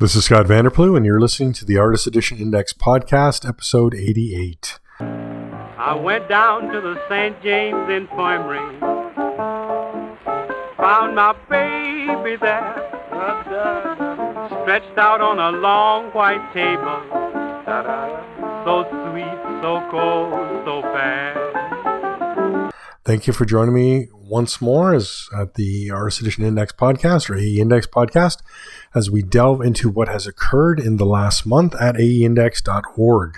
This is Scott Vanderplu, and you're listening to the Artist Edition Index Podcast, episode 88. I went down to the St. James Infirmary, found my baby there, stretched out on a long white table, so sweet, so cold, so fast. Thank you for joining me once more at the Artist Edition Index Podcast, or AE Index Podcast, as we delve into what has occurred in the last month at aeindex.org.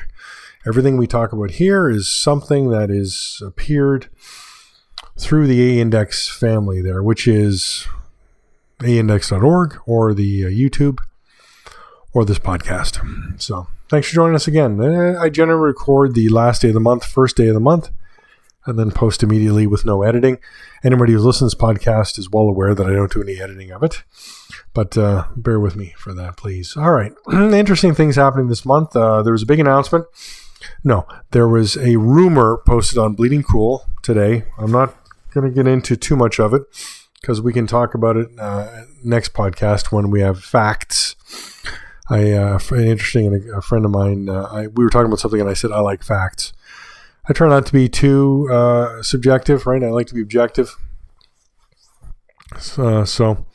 Everything we talk about here is something that is appeared through the AE Index family there, which is aeindex.org or the YouTube or this podcast. So thanks for joining us again. I generally record the last day of the month, first day of the month, and then post immediately with no editing. Anybody who's listened to this podcast is well aware that I don't do any editing of it, but bear with me for that, please. All right. Interesting things happening this month. There was a big announcement. No, there was a rumor posted on Bleeding Cool today. I'm not going to get into too much of it because we can talk about it next podcast when we have facts. A friend of mine, we were talking about something and I said, I like facts. I try not to be too subjective, right? I like to be objective. So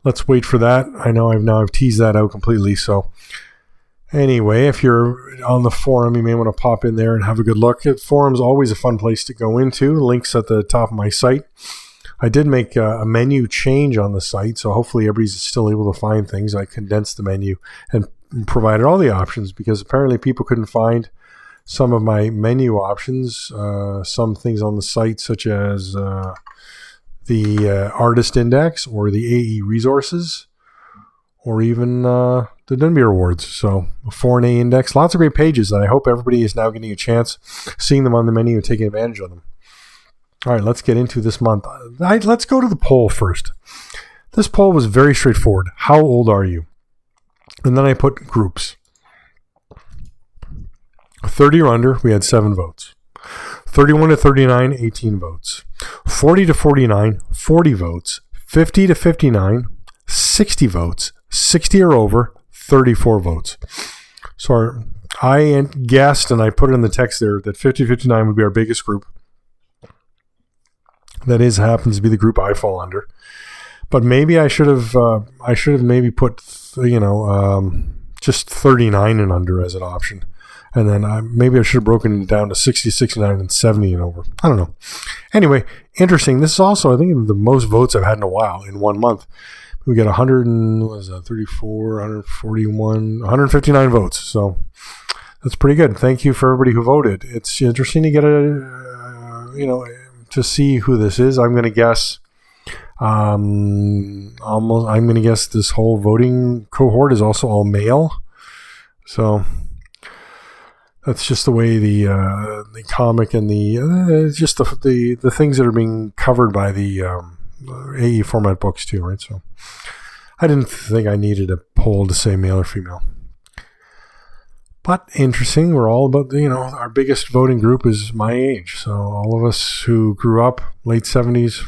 let's wait for that. I know I've teased that out completely. So anyway, if you're on the forum, you may want to pop in there and have a good look. Forum's always a fun place to go into. Links at the top of my site. I did make a menu change on the site, so hopefully everybody's still able to find things. I condensed the menu and provided all the options because apparently people couldn't find some of my menu options, some things on the site such as the Artist Index or the AE Resources or even the Dunbier Awards. So for an AE Index, lots of great pages that I hope everybody is now getting a chance seeing them on the menu and taking advantage of them. All right, let's get into this month. Let's go to the poll first. This poll was very straightforward. How old are you? And then I put groups. 30 or under, we had 7 votes. 31 to 39, 18 votes. 40 to 49, 40 votes. 50 to 59, 60 votes. 60 or over, 34 votes. So I guessed, and I put it in the text there, that 50-59 would be our biggest group. That happens to be the group I fall under. But maybe I should have maybe put, just 39 and under as an option. And then maybe I should have broken it down to 60, 69, and 70 and over. I don't know. Anyway, interesting. This is also, I think, the most votes I've had in a while in 1 month. We got 34, 141, 159 votes. So that's pretty good. Thank you for everybody who voted. It's interesting to get to see who this is. I'm going to guess I'm going to guess this whole voting cohort is also all male. So that's just the way the comic and just the things that are being covered by the AE format books too, right? So I didn't think I needed a poll to say male or female. But interesting, we're all about, our biggest voting group is my age. So all of us who grew up late 70s,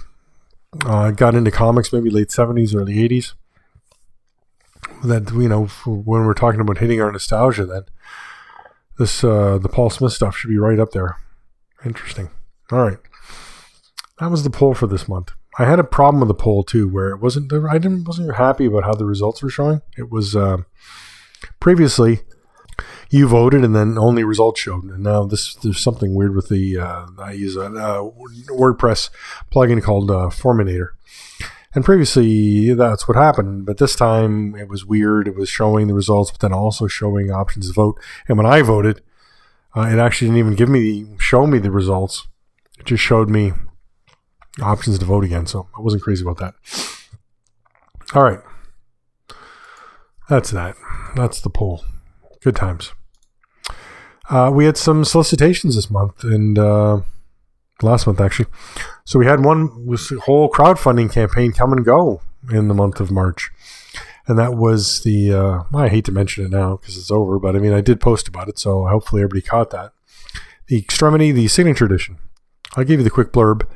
got into comics maybe late 70s, early 80s. That, when we're talking about hitting our nostalgia, then the Paul Smith stuff should be right up there. Interesting. All right. That was the poll for this month. I had a problem with the poll too, where I wasn't happy about how the results were showing. It was previously you voted and then only results showed, and now there's something weird with the I use a WordPress plugin called Forminator, and previously that's what happened, but this time it was weird. It was showing the results, but then also showing options to vote. And when I voted, it actually didn't even show me the results. It just showed me options to vote again. So I wasn't crazy about that. All right. That's that. That's the poll. Good times. We had some solicitations this month and last month actually. So we had one with a whole crowdfunding campaign come and go in the month of March. And that was I hate to mention it now because it's over, but I did post about it, so hopefully everybody caught that. The Extremity, the Signature Edition. I'll give you the quick blurb.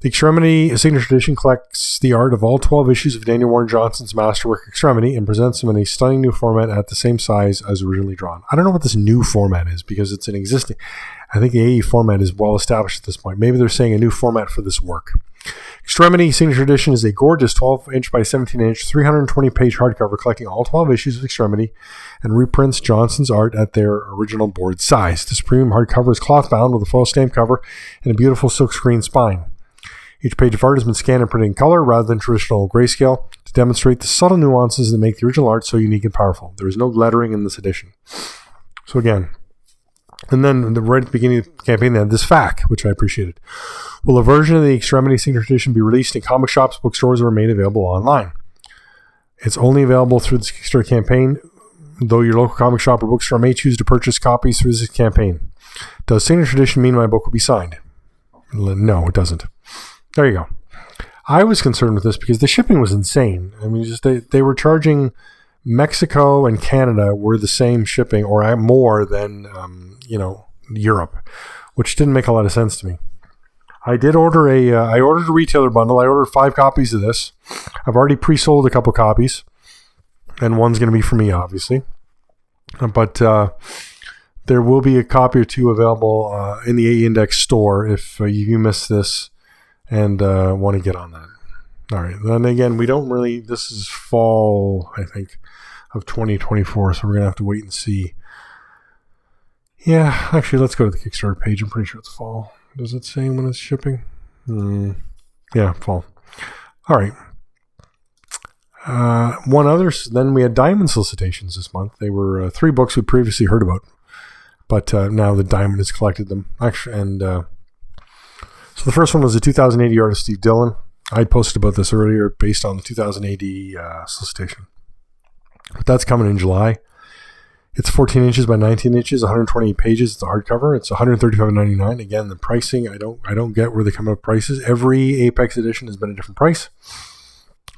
The Extremity Signature Edition collects the art of all 12 issues of Daniel Warren Johnson's masterwork Extremity and presents them in a stunning new format at the same size as originally drawn. I don't know what this new format is because it's an existing. I think the AE format is well established at this point. Maybe they're saying a new format for this work. Extremity Signature Edition is a gorgeous 12-inch by 17-inch, 320-page hardcover collecting all 12 issues of Extremity and reprints Johnson's art at their original board size. This premium hardcover is cloth-bound with a foil stamp cover and a beautiful silkscreen spine. Each page of art has been scanned and printed in color rather than traditional grayscale to demonstrate the subtle nuances that make the original art so unique and powerful. There is no lettering in this edition. So again, and then right at the beginning of the campaign, they had this fact, which I appreciated. Will a version of the Extremity Signature Edition be released in comic shops, bookstores, or made available online? It's only available through this Kickstarter campaign, though your local comic shop or bookstore may choose to purchase copies through this campaign. Does Signature Edition mean my book will be signed? No, it doesn't. There you go. I was concerned with this because the shipping was insane. I mean, just they were charging Mexico and Canada were the same shipping or more than Europe, which didn't make a lot of sense to me. I did order I ordered a retailer bundle. I ordered 5 copies of this. I've already pre-sold a couple copies, and one's going to be for me, obviously. But there will be a copy or two available in the AE Index store if you missed this and want to get on that. All right. Then again, we don't really, this is fall, I think, of 2024, so we're going to have to wait and see. Yeah, actually, let's go to the Kickstarter page. I'm pretty sure it's fall. Does it say when it's shipping? Yeah, fall. All right. One other, then we had Diamond solicitations this month. They were 3 books we previously heard about, but now the Diamond has collected them. Actually, and so the first one was the 2080 artist Steve Dillon. I posted about this earlier based on the 2080 solicitation. But that's coming in July. It's 14 inches by 19 inches, 120 pages. It's a hardcover. It's $135.99. Again, the pricing, I don't get where they come up with prices. Every Apex edition has been a different price.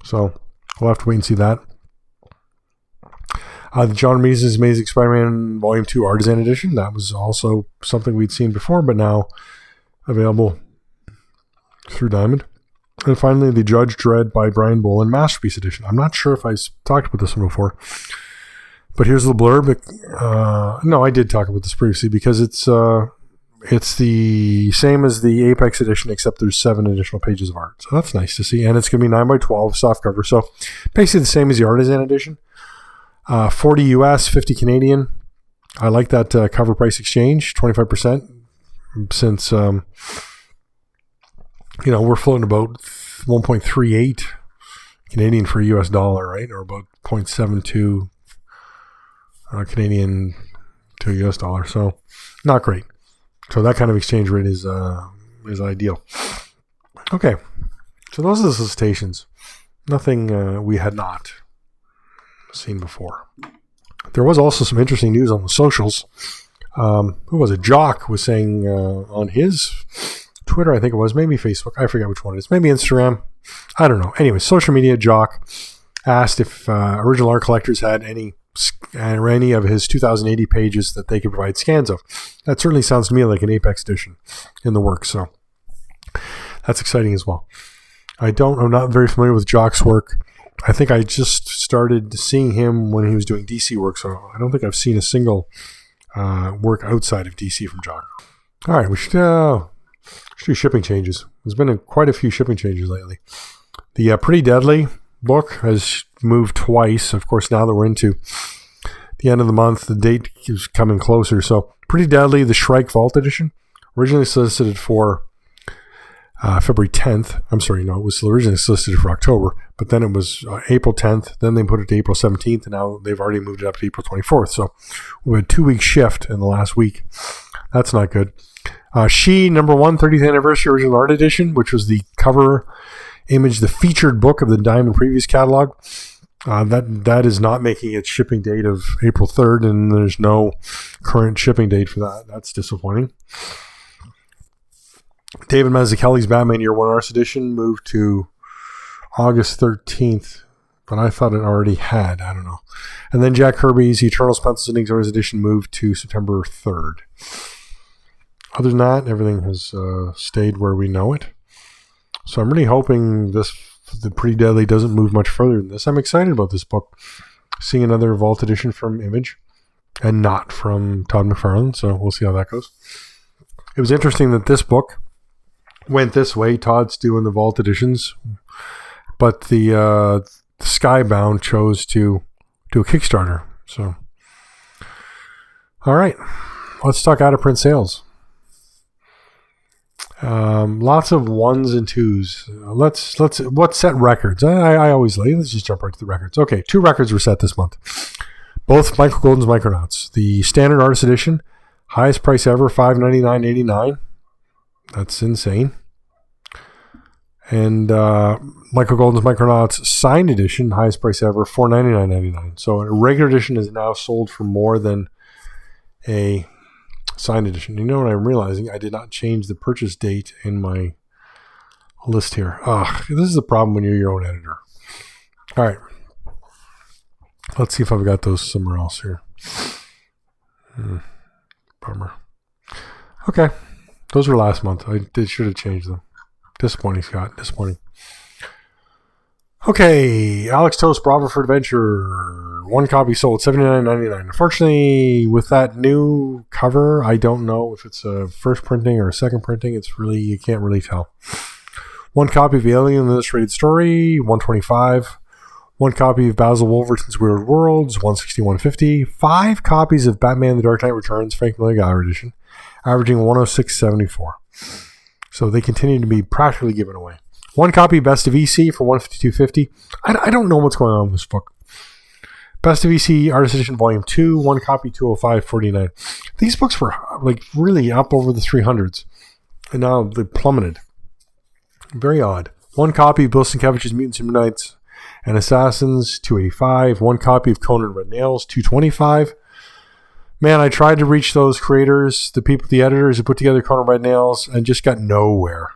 So we'll have to wait and see that. The John Romita's Amazing Spider-Man Volume 2 Artisan Edition. That was also something we'd seen before, but now available through Diamond. And finally, the Judge Dredd by Brian Boland Masterpiece Edition. I'm not sure if I talked about this one before, but here's the blurb. No, I did talk about this previously because it's the same as the Apex Edition, except there's 7 additional pages of art. So that's nice to see. And it's going to be 9x12 softcover. So basically the same as the Artisan Edition. 40 US, 50 Canadian. I like that cover price exchange, 25%, since we're floating about 1.38 Canadian for a US dollar, right? Or about 0.72 Canadian to a US dollar. So not great. So that kind of exchange rate is ideal. Okay. So those are the solicitations. Nothing we had not seen before. There was also some interesting news on the socials. Who was it? Jock was saying on his Twitter, I think it was, maybe Facebook. I forget which one it is. Maybe Instagram. I don't know. Anyway, social media, Jock asked if Original Art Collectors had any of his 2080 pages that they could provide scans of. That certainly sounds to me like an Apex edition in the works. So that's exciting as well. I'm not very familiar with Jock's work. I think I just started seeing him when he was doing DC work, so I don't think I've seen a single work outside of DC from Jock. All right, we should do shipping changes. There's been quite a few shipping changes lately. The Pretty Deadly book has moved twice. Of course, now that we're into the end of the month, the date is coming closer. So Pretty Deadly, the Shrike Vault Edition, originally solicited for February 10th. I'm sorry, no, it was originally solicited for October, but then it was April 10th. Then they put it to April 17th, and now they've already moved it up to April 24th. So we had a 2-week shift in the last week. That's not good. She, number 1, 30th Anniversary Original Art Edition, which was the cover image, the featured book of the Diamond Previous catalog. That is not making its shipping date of April 3rd, and there's no current shipping date for that. That's disappointing. David Mazzucchelli's Batman Year One Arts Edition moved to August 13th, but I thought it already had. I don't know. And then Jack Kirby's Eternals Pencils and Inks Arts Edition moved to September 3rd. Other than that, everything has stayed where we know it. So I'm really hoping the Pretty Deadly doesn't move much further than this. I'm excited about this book. Seeing another Vault edition from Image and not from Todd McFarlane, so we'll see how that goes. It was interesting that this book went this way. Todd's doing the Vault editions, but the Skybound chose to do a Kickstarter. So, all right, let's talk out of print sales. Lots of ones and twos. Let's what set records? I always like. Let's just jump right to the records. Okay, 2 records were set this month. Both Michael Golden's Micronauts. The standard artist edition, highest price ever, $599.89. That's insane. And Michael Golden's Micronauts signed edition, highest price ever, $499.99. So a regular edition is now sold for more than a signed edition. You know what I'm realizing? I did not change the purchase date in my list here. This is the problem when you're your own editor. All right. Let's see if I've got those somewhere else here. Bummer. Okay. Those were last month. I should have changed them. Disappointing, Scott. Disappointing. Okay. Alex Tost, Bravo for Adventure. 1 copy sold, $79.99. Unfortunately, with that new cover, I don't know if it's a first printing or a second printing. It's really, you can't really tell. 1 copy of Alien Illustrated Story, $125. 1 copy of Basil Wolverton's Weird Worlds, $161.50. 5 copies of Batman The Dark Knight Returns, Frank Miller Gallery Edition, averaging $106.74. So they continue to be practically given away. 1 copy of Best of EC for $152.50. I don't know what's going on with this book. Best of EC Artist Edition Volume 2, 1 copy, $205.49. These books were like really up over the 300s, and now they plummeted. Very odd. 1 copy of Bill Sienkiewicz's Mutants and Midnights and Assassins, $285. 1 copy of Conan Red Nails, $225. Man, I tried to reach those creators, the people, the editors who put together Conan Red Nails, and just got nowhere.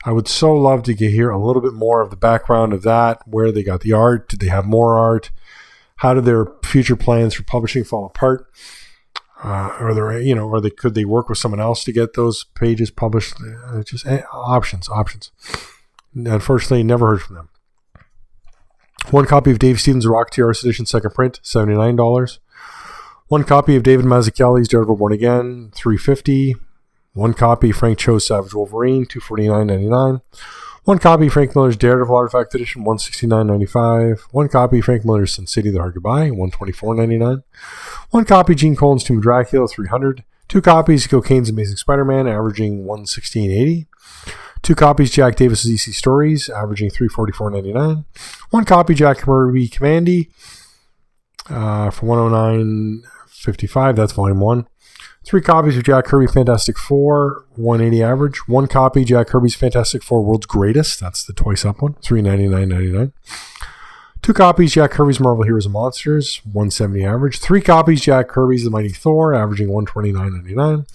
I would so love to hear a little bit more of the background of that, where they got the art, did they have more art? How did their future plans for publishing fall apart? Could they work with someone else to get those pages published? Options. Unfortunately, never heard from them. 1 copy of Dave Stevens' Rocketeer Artist Edition, second print, $79. 1 copy of David Mazzucchelli's Daredevil Born Again, $350. 1 copy Frank Cho's Savage Wolverine, $249.99. 1 copy Frank Miller's Daredevil Artifact Edition, $169.95. 1 copy Frank Miller's Sin City: The Hard Goodbye, $124.99. 1 copy Gene Colan's Tomb of Dracula, $300. 2 copies Cocaine's Amazing Spider-Man, averaging $116.80. 2 copies Jack Davis's EC Stories, averaging $344.99. 1 copy Jack Kirby Commandy for $109.55. That's Volume 1. 3 copies of Jack Kirby Fantastic Four, $180 average. 1 copy Jack Kirby's Fantastic Four World's Greatest. That's the twice up one, $399.99. 2 copies Jack Kirby's Marvel Heroes and Monsters, $170 average. 3 copies Jack Kirby's The Mighty Thor, averaging $129.99.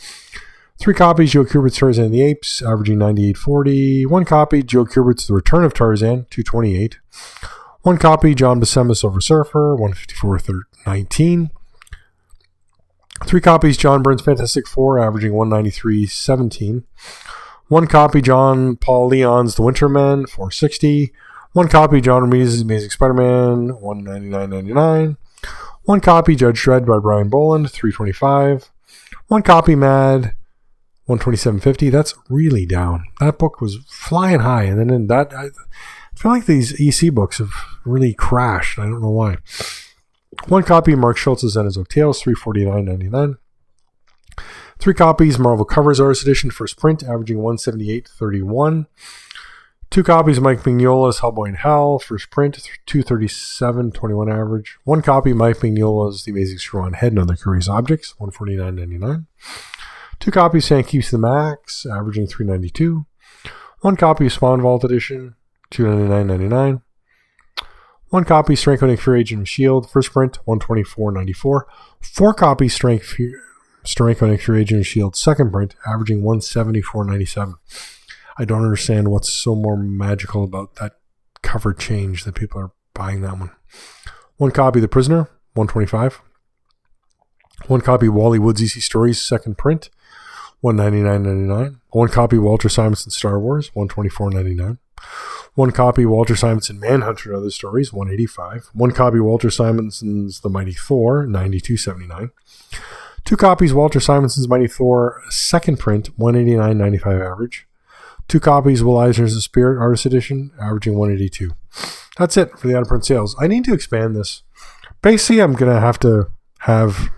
3 copies Joe Kubert's Tarzan and the Apes, averaging $98.40. 1 copy Joe Kubert's The Return of Tarzan, $228. 1 copy John Buscema's Silver Surfer, $154.19. 3 copies John Byrne's Fantastic Four, averaging $193.17. 1 copy John Paul Leon's The Winter Men, $460. 1 copy John Ramirez's Amazing Spider-Man, $199.99. 1 copy Judge Dredd by Brian Boland, $325. 1 copy Mad, $127.50. That's really down. That book was flying high, and then in that, I feel like these EC books have really crashed. I don't know why. 1 copy Mark Schultz's Zenizok Tales, $349.99. 3 copies Marvel Covers Artist Edition, first print, averaging $178.31. 2 copies Mike Mignola's Hellboy in Hell, first print, $237.21 average. 1 copy Mike Mignola's The Amazing Screw-On Head and Other Curious Objects, $149.99. 2 copies Sam Keeps the Max, averaging $392. 1 copy of Spawn Vault Edition, $299.99. 1 copy Strength Nick Fury Agent of S.H.I.E.L.D. First print, $124.94. 4 copies Strength Nick Fury Agent of S.H.I.E.L.D. Second print, averaging $174.97. I don't understand what's so more magical about that cover change that people are buying that one. 1 copy The Prisoner, $125. 1 copy Wally Wood's EC Stories second print, $199.99. 1 copy Walter Simonson's Star Wars, $124.99. 1 copy Walter Simonson Manhunter and Other Stories, $185. 1 copy Walter Simonson's The Mighty Thor, $92.79. 2 copies Walter Simonson's Mighty Thor second print, $189.95 average. 2 copies Will Eisner's The Spirit Artist Edition, averaging $182. That's it for the out-of-print sales. I need to expand this. Basically, I'm going to have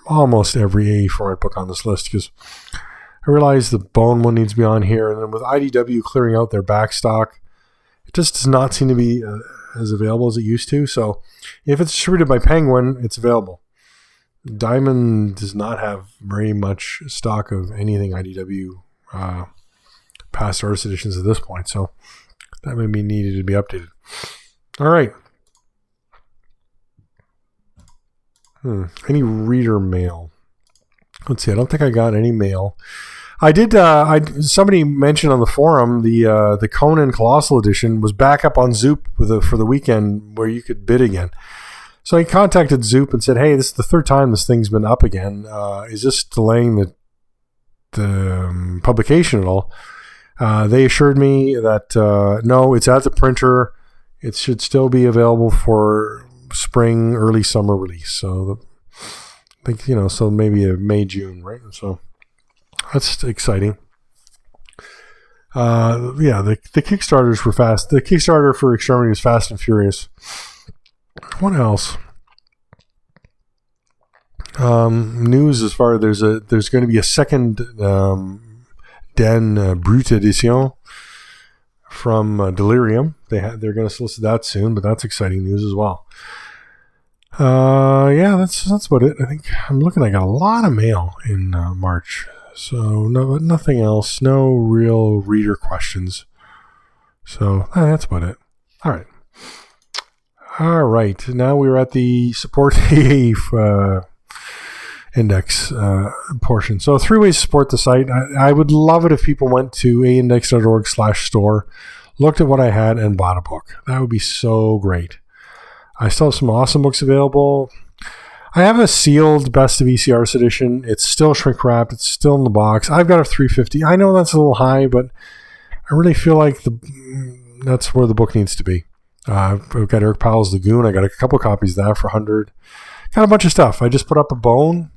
almost every AE format book on this list because I realize the Bone one needs to be on here. And then with IDW clearing out their back stock, it just does not seem to be as available as it used to. So if it's distributed by Penguin, it's available. Diamond does not have very much stock of anything IDW past artist editions at this point. So that may be needed to be updated. All right. Any reader mail? Let's see. I don't think I got any mail. I did. Somebody mentioned on the forum the Conan Colossal Edition was back up on Zoop for the weekend where you could bid again. So I contacted Zoop and said, "Hey, this is the third time this thing's been up again. Is this delaying the publication at all?" They assured me that no, it's at the printer. It should still be available for spring, early summer release. So I think, so maybe a May, June, right? So that's exciting. The Kickstarters were fast. The Kickstarter for Extremity was Fast and Furious. What else? News as far as there's going to be a second Den Brut Edition from Delirium. They're going to solicit that soon, but that's exciting news as well. That's about it. I think I'm looking. I got a lot of mail in March, so nothing else. No real reader questions. So that's about it. All right. Now we're at the support index portion. So 3 ways to support the site. I would love it if people went to aindex.org/store, looked at what I had, and bought a book. That would be so great. I still have some awesome books available. I have a sealed Best of ECRs edition. It's still shrink wrapped. It's still in the box. I've got a $350. I know that's a little high, but I really feel like that's where the book needs to be. I've got Eric Powell's Lagoon. I got a couple copies of that for $100. Got a bunch of stuff. I just put up a Bone,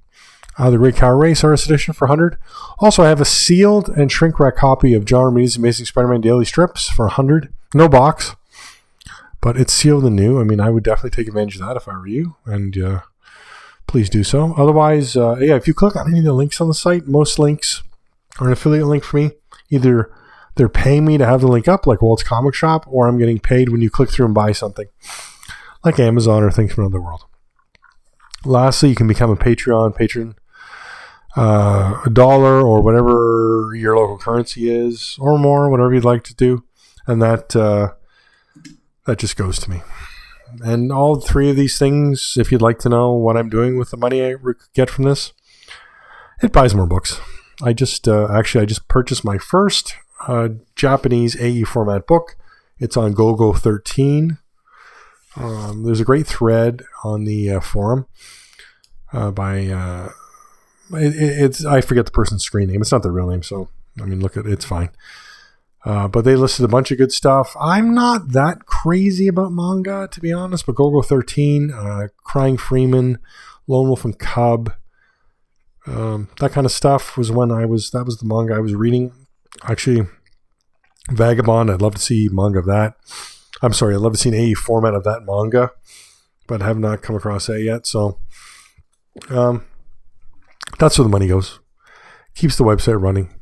the Ray Car Race Artist Edition for $100. Also, I have a sealed and shrink wrap copy of John Romita's Amazing Spider-Man Daily Strips for $100. No box, but it's sealed and new. I mean, I would definitely take advantage of that if I were you, and please do so. Otherwise, if you click on any of the links on the site, most links are an affiliate link for me. Either they're paying me to have the link up, like Walt's Comic Shop, or I'm getting paid when you click through and buy something, like Amazon or things from another world. Lastly, you can become a Patreon patron. $1 or whatever your local currency is, or more, whatever you'd like to do, and that just goes to me. And all 3 of these things, if you'd like to know what I'm doing with the money I get from this, it buys more books. I just purchased my first Japanese AE format book. It's on GoGo 13. There's a great thread on the forum by I forget the person's screen name. It's not their real name, so I mean, look at it, it's fine. But they listed a bunch of good stuff. I'm not that crazy about manga, to be honest, but GoGo 13, Crying Freeman, Lone Wolf and Cub, that kind of stuff that was the manga I was reading. Actually, Vagabond, I'd love to see manga of that. I'm sorry, I'd love to see an AE format of that manga, but have not come across that yet. So, that's where the money goes. Keeps the website running,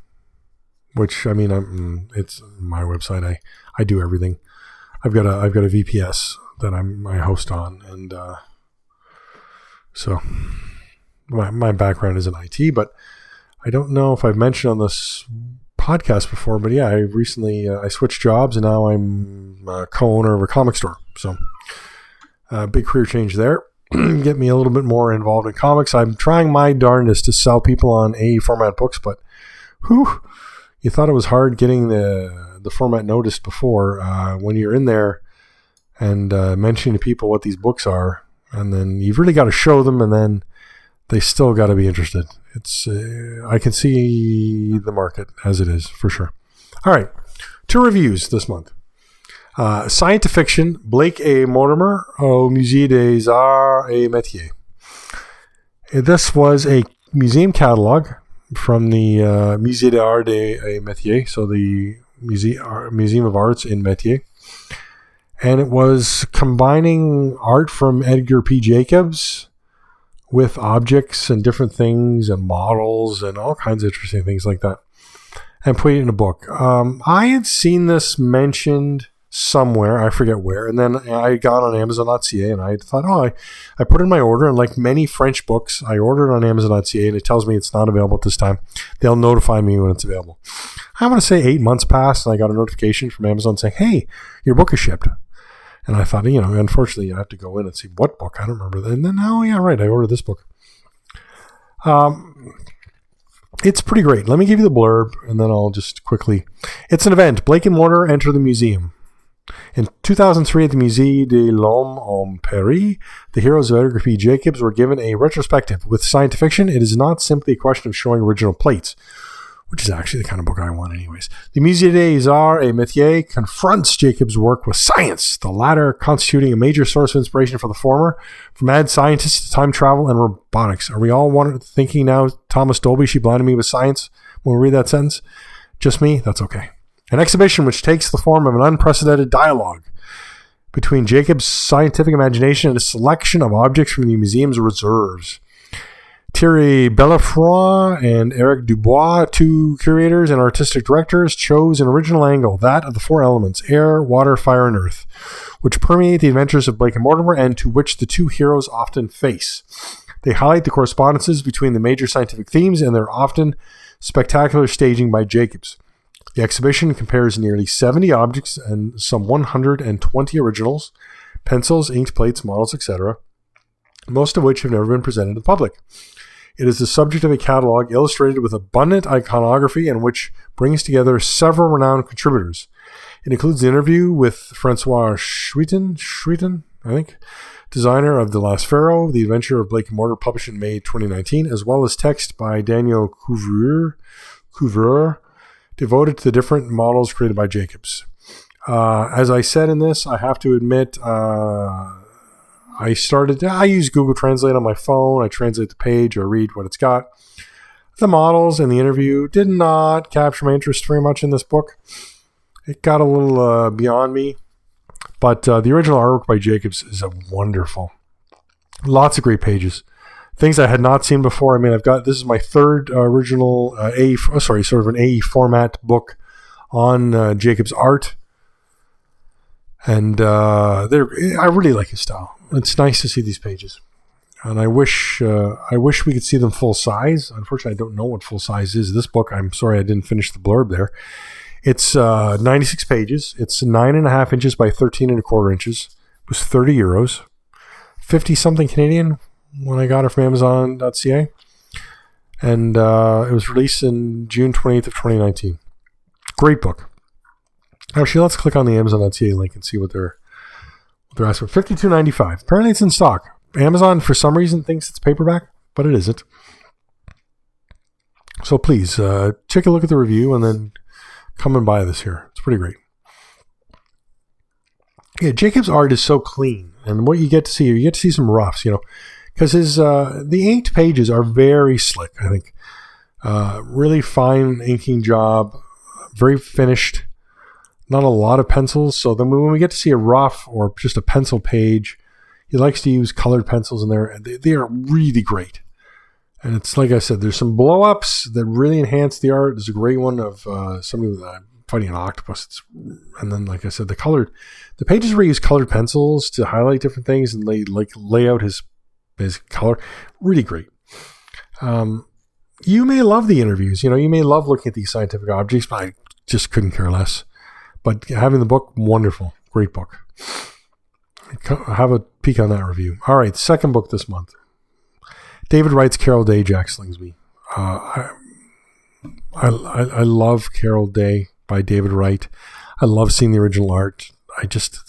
which, I mean, it's my website. I do everything. I've got a VPS that I host on, and so my background is in IT, but I don't know if I've mentioned on this podcast before, but yeah, I recently I switched jobs, and now I'm co-owner of a comic store. So big career change there. Get me a little bit more involved in comics. I'm trying my darndest to sell people on AE format books, but you thought it was hard getting the format noticed before. When you're in there and mentioning to people what these books are, and then you've really got to show them, and then they still got to be interested. It's I can see the market as it is, for sure. All right, 2 reviews this month. Science fiction, Blake A. Mortimer, au Musée des Arts et Métiers. This was a museum catalog from the Musée des Arts et Métiers, so the Museum of Arts in Métiers. And it was combining art from Edgar P. Jacobs with objects and different things and models and all kinds of interesting things like that, and put it in a book. I had seen this mentioned somewhere, I forget where, and then I got on Amazon.ca and I thought, I put in my order, and like many French books, I ordered on Amazon.ca and it tells me it's not available at this time. They'll notify me when it's available. I want to say 8 months passed and I got a notification from Amazon saying, hey, your book is shipped. And I thought, unfortunately, you have to go in and see what book. I don't remember that. And then, I ordered this book. It's pretty great. Let me give you the blurb, and then I'll just quickly. It's an event. Blake and Mortimer enter the museum. In 2003, at the Musée de l'Homme en Paris, the heroes of Edgar P. Jacobs were given a retrospective. With science fiction, it is not simply a question of showing original plates, which is actually the kind of book I want anyways. The Musée des Arts et Métiers confronts Jacobs' work with science, the latter constituting a major source of inspiration for the former, from mad scientists to time travel and robotics. Are we all thinking now, Thomas Dolby, she blinded me with science when we read that sentence? Just me? That's okay. An exhibition which takes the form of an unprecedented dialogue between Jacobs' scientific imagination and a selection of objects from the museum's reserves. Thierry Bellefroid and Eric Dubois, two curators and artistic directors, chose an original angle, that of the four elements, air, water, fire, and earth, which permeate the adventures of Blake and Mortimer and to which the two heroes often face. They highlight the correspondences between the major scientific themes and their often spectacular staging by Jacobs. The exhibition compares nearly 70 objects and some 120 originals, pencils, inked plates, models, etc., most of which have never been presented to the public. It is the subject of a catalog illustrated with abundant iconography and which brings together several renowned contributors. It includes the interview with Francois Schweten, I think, designer of The Last Pharaoh, The Adventure of Blake and Mortimer, published in May 2019, as well as text by Daniel Couvreur, devoted to the different models created by Jacobs. As I said in this, I have to admit, I use Google Translate on my phone. I translate the page. I read what it's got. The models and the interview did not capture my interest very much in this book. It got a little beyond me. But the original artwork by Jacobs is wonderful. Lots of great pages. Things I had not seen before. I mean, this is my third original sort of an AE format book on Jacobs' art. And I really like his style. It's nice to see these pages, and I wish we could see them full size. Unfortunately, I don't know what full size is. This book, I'm sorry I didn't finish the blurb there. It's 96 pages. It's 9.5 inches by 13.25 inches. It was €30, 50 something Canadian when I got it from Amazon.ca, and it was released in June 28th of 2019. Great book. Actually, let's click on the Amazon.ca link and see what they're asking for. $52.95. Apparently it's in stock. Amazon, for some reason, thinks it's paperback, but it isn't. So please, take a look at the review and then come and buy this here. It's pretty great. Yeah, Jacobs' art is so clean. And what you get to see some roughs, because the inked pages are very slick, I think. Really fine inking job, very finished. Not a lot of pencils, so then when we get to see a rough or just a pencil page, he likes to use colored pencils in there, and they are really great. And it's like I said, there's some blow-ups that really enhance the art. There's a great one of somebody fighting an octopus. And then, like I said, the pages where he uses colored pencils to highlight different things and lay out his color. Really great. You may love the interviews. You may love looking at these scientific objects, but I just couldn't care less. But having the book, wonderful. Great book. Have a peek on that review. All right, second book this month. David Wright's Carol Day, Jack Slingsby. I love Carol Day by David Wright. I love seeing the original art. The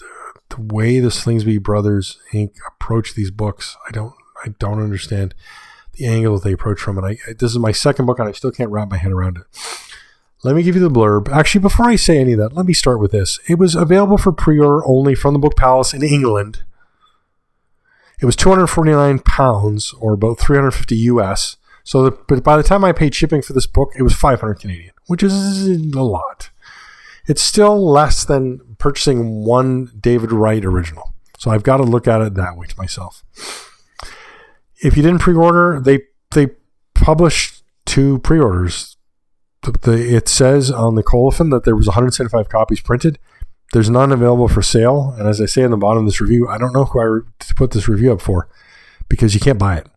way the Slingsby Brothers Inc. approach these books, I don't understand the angle that they approach from it. This is my second book, and I still can't wrap my head around it. Let me give you the blurb. Actually, before I say any of that, let me start with this. It was available for pre-order only from the Book Palace in England. It was £249, or about 350 US. So, but by the time I paid shipping for this book, it was 500 Canadian, which is a lot. It's still less than purchasing one David Wright original. So I've got to look at it that way to myself. If you didn't pre-order, they published 2 pre-orders. It says on the Colophon that there was 175 copies printed. There's none available for sale. And as I say in the bottom of this review, I don't know who to put this review up for, because you can't buy it.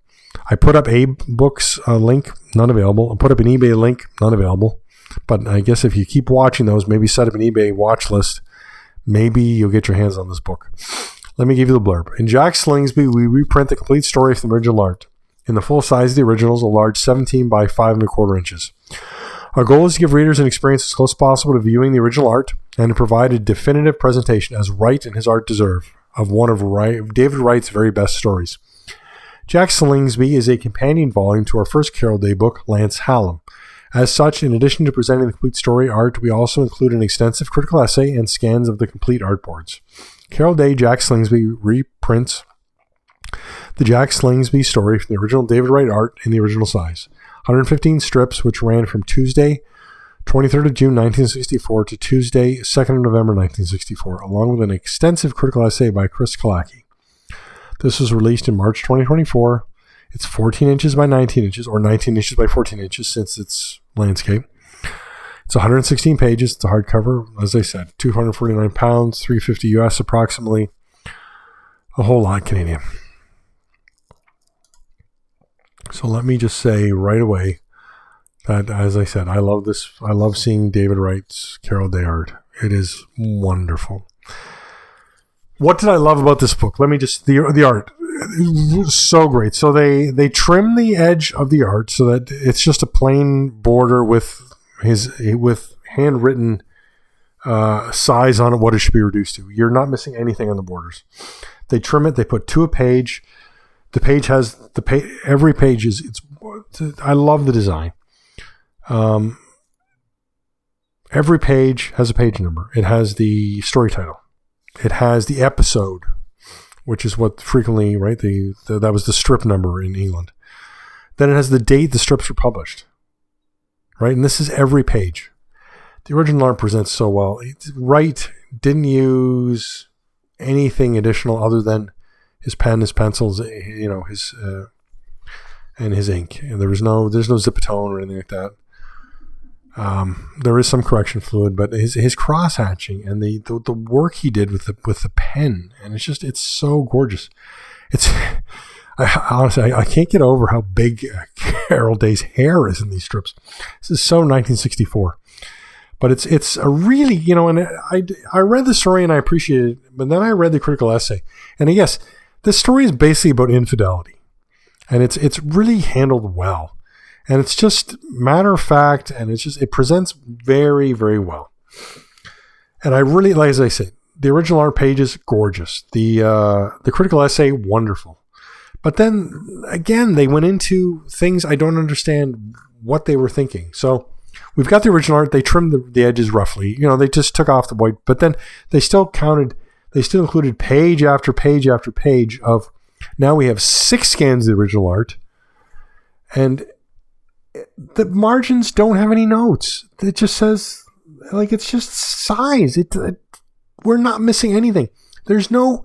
I put up Abe Books link, none available. I put up an eBay link, none available. But I guess if you keep watching those, maybe set up an eBay watch list, maybe you'll get your hands on this book. Let me give you the blurb. In Jack Slingsby, we reprint the complete story from the original art. In the full size of the originals, a large 17 by 5¼ inches. Our goal is to give readers an experience as close as possible to viewing the original art and to provide a definitive presentation, as Wright and his art deserve, of one of David Wright's very best stories. Jack Slingsby is a companion volume to our first Carol Day book, Lance Hallam. As such, in addition to presenting the complete story art, we also include an extensive critical essay and scans of the complete artboards. Carol Day, Jack Slingsby reprints the Jack Slingsby story from the original David Wright art in the original size. 115 strips, which ran from Tuesday, 23rd of June 1964 to Tuesday, 2nd of November 1964, along with an extensive critical essay by Chris Kalaki. This was released in March 2024. It's 14 inches by 19 inches, or 19 inches by 14 inches since it's landscape. It's 116 pages. It's a hardcover, as I said, £249, $350 US approximately. A whole lot Canadian. So let me just say right away that, as I said, I love this. I love seeing David Wright's Carol Day art. It is wonderful. What did I love about this book? Let me just, the art. So great. So they trim the edge of the art so that it's just a plain border with handwritten size on it, what it should be reduced to. You're not missing anything on the borders. They trim it. They put 2 a page. The page has every page is I love the design. Every page has a page number. It has the story title. It has the episode, which is what frequently, right? That was the strip number in England. Then it has the date the strips were published, right? And this is every page. The original art presents so well. Wright didn't use anything additional other than his pen, his pencils, his and his ink. And there's no Zipatone or anything like that. There is some correction fluid, but his cross hatching and the work he did with the pen, and it's so gorgeous. Honestly, I can't get over how big Carol Day's hair is in these strips. This is so 1964. But it's a really, and I read the story and I appreciated it, but then I read the critical essay. And yes, this story is basically about infidelity. And it's really handled well. And it's just matter of fact, and it presents very, very well. And I really, like as I said, the original art page is gorgeous. The critical essay, wonderful. But then again, they went into things I don't understand what they were thinking. So we've got the original art. They trimmed the edges roughly. They just took off the white, but then they still included page after page after page of, now we have 6 scans of the original art. And the margins don't have any notes. It just says, it's just size. We're not missing anything. There's no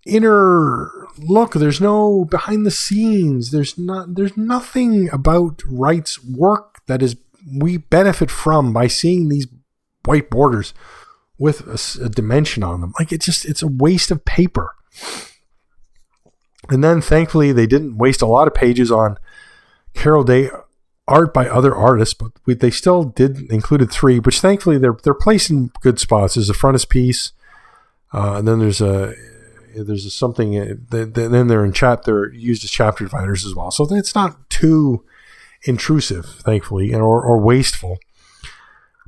inner look. There's no behind the scenes. There's nothing about Wright's work that we benefit from by seeing these white borders with a dimension on them. It's a waste of paper. And then thankfully they didn't waste a lot of pages on Carol Day art by other artists, but they still included 3, which thankfully they're placed in good spots. There's a frontispiece, and then there's something. Then they're they're used as chapter dividers as well. So it's not too intrusive, thankfully, or wasteful.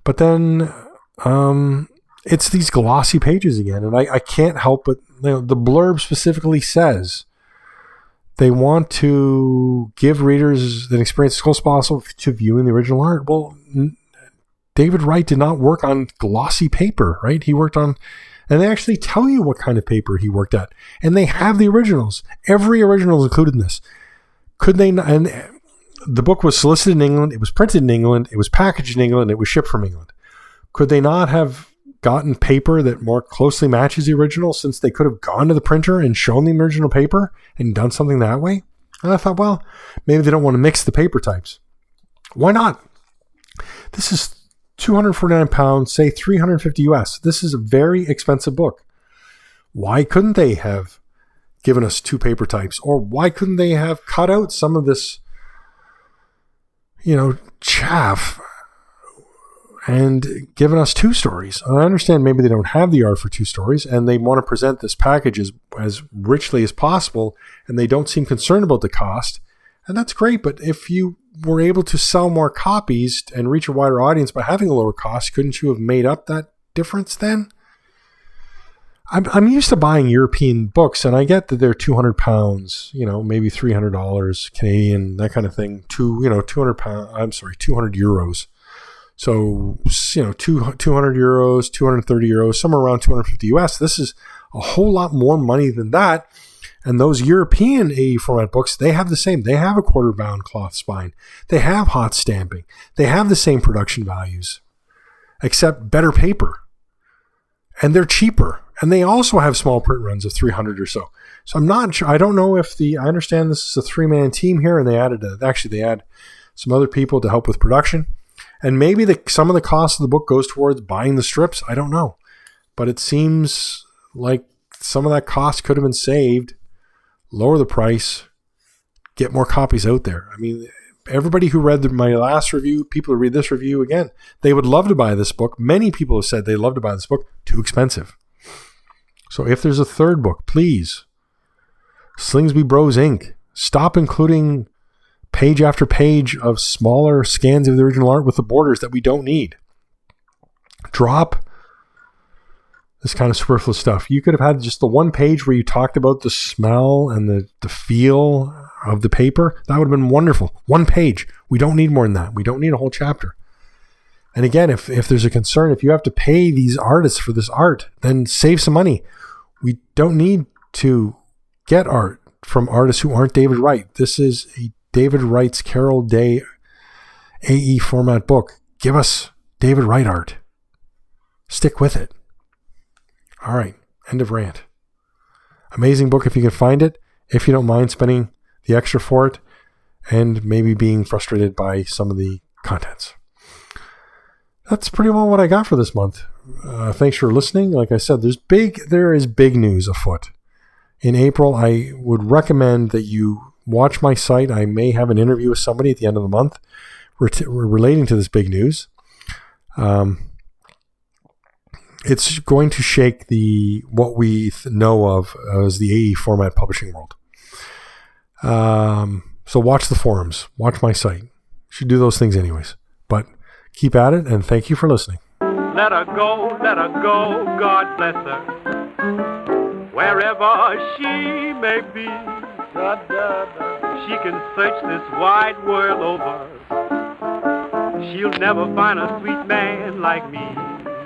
But then it's these glossy pages again, and I can't help but the blurb specifically says they want to give readers an experience as close as possible to viewing the original art. Well, David Wright did not work on glossy paper, right? He worked on, and they actually tell you what kind of paper he worked at. And they have the originals. Every original is included in this. Could they not? And the book was solicited in England. It was printed in England. It was packaged in England. It was shipped from England. Could they not have gotten paper that more closely matches the original, since they could have gone to the printer and shown the original paper and done something that way? And I thought, well, maybe they don't want to mix the paper types. Why not? This is £249, say $350 US. This is a very expensive book. Why couldn't they have given us 2 paper types? Or why couldn't they have cut out some of this, chaff and given us 2 stories? I understand maybe they don't have the art for 2 stories and they want to present this package as richly as possible, and they don't seem concerned about the cost. And that's great, but if you were able to sell more copies and reach a wider audience by having a lower cost, couldn't you have made up that difference then? I'm used to buying European books, and I get that they're £200, maybe $300 Canadian, that kind of thing. 200 euros. So, 200 euros, 230 euros, somewhere around 250 US. This is a whole lot more money than that. And those European AE format books, they have the same. They have a quarter-bound cloth spine. They have hot stamping. They have the same production values, except better paper. And they're cheaper. And they also have small print runs of 300 or so. So I'm not sure. I don't know if I understand this is a 3-man team here, and they add some other people to help with production. And maybe some of the cost of the book goes towards buying the strips. I don't know. But it seems like some of that cost could have been saved. Lower the price, get more copies out there. I mean, everybody who read my last review, people who read this review again, they would love to buy this book. Many people have said they love to buy this book. Too expensive. So if there's a 3rd book, please, Slingsby Bros Inc., stop including page after page of smaller scans of the original art with the borders that we don't need. Drop this kind of superfluous stuff. You could have had just the 1 page where you talked about the smell and the feel of the paper. That would have been wonderful. 1 page. We don't need more than that. We don't need a whole chapter. And again, if there's a concern, if you have to pay these artists for this art, then save some money. We don't need to get art from artists who aren't David Wright. This is a David Wright's Carol Day AE format book. Give us David Wright art. Stick with it. All right, end of rant. Amazing book if you can find it, if you don't mind spending the extra for it, and maybe being frustrated by some of the contents. That's pretty well what I got for this month. Thanks for listening. Like I said, there is big news afoot. In April, I would recommend that you watch my site. I may have an interview with somebody at the end of the month relating to this big news. It's going to shake what we know of as the AE format publishing world. So watch the forums, watch my site. You should do those things anyways. But keep at it, and thank you for listening. Let her go, God bless her. Wherever she may be, she can search this wide world over. She'll never find a sweet man like me.